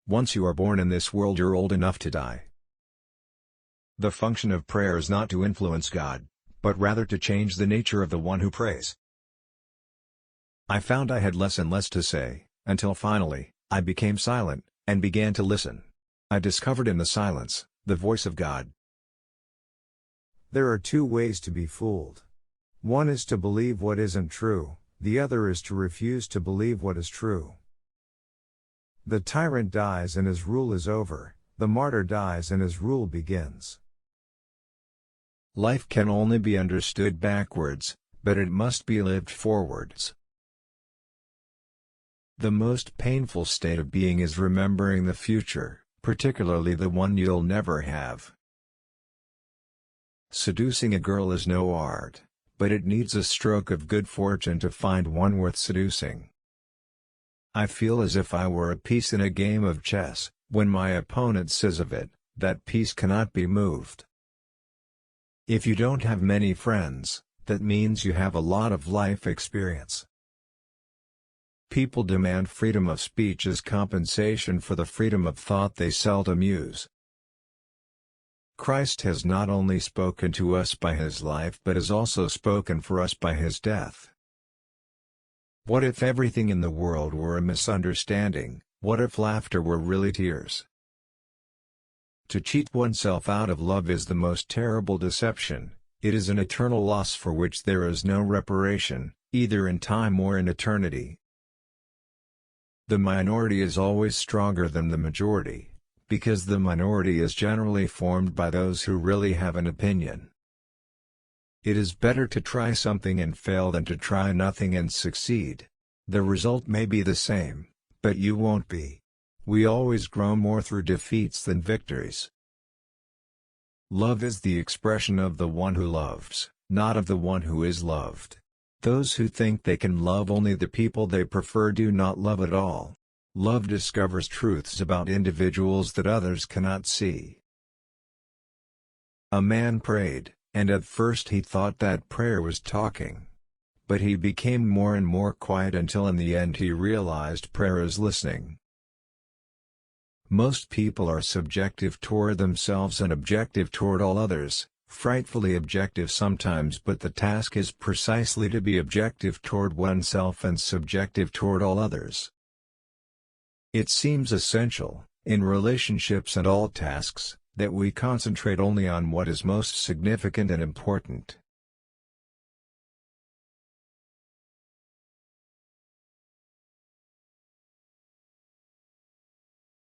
Once you are born in this world, you're old enough to die. The function of prayer is not to influence God, but rather to change the nature of the one who prays. I found I had less and less to say, until finally, I became silent, and began to listen. I discovered in the silence, the voice of God. There are two ways to be fooled. One is to believe what isn't true, the other is to refuse to believe what is true. The tyrant dies and his rule is over, the martyr dies and his rule begins. Life can only be understood backwards, but it must be lived forwards. The most painful state of being is remembering the future, particularly the one you'll never have. Seducing a girl is no art, but it needs a stroke of good fortune to find one worth seducing. I feel as if I were a piece in a game of chess, when my opponent says of it, that piece cannot be moved. If you don't have many friends, that means you have a lot of life experience. People demand freedom of speech as compensation for the freedom of thought they seldom use. Christ has not only spoken to us by his life but has also spoken for us by his death. What if everything in the world were a misunderstanding? What if laughter were really tears? To cheat oneself out of love is the most terrible deception. It is an eternal loss for which there is no reparation, either in time or in eternity. The minority is always stronger than the majority, because the minority is generally formed by those who really have an opinion. It is better to try something and fail than to try nothing and succeed. The result may be the same, but you won't be. We always grow more through defeats than victories. Love is the expression of the one who loves, not of the one who is loved. Those who think they can love only the people they prefer do not love at all. Love discovers truths about individuals that others cannot see. A man prayed, and at first he thought that prayer was talking. But he became more and more quiet until in the end he realized prayer is listening. Most people are subjective toward themselves and objective toward all others, frightfully objective sometimes, but the task is precisely to be objective toward oneself and subjective toward all others. It seems essential, in relationships and all tasks, that we concentrate only on what is most significant and important.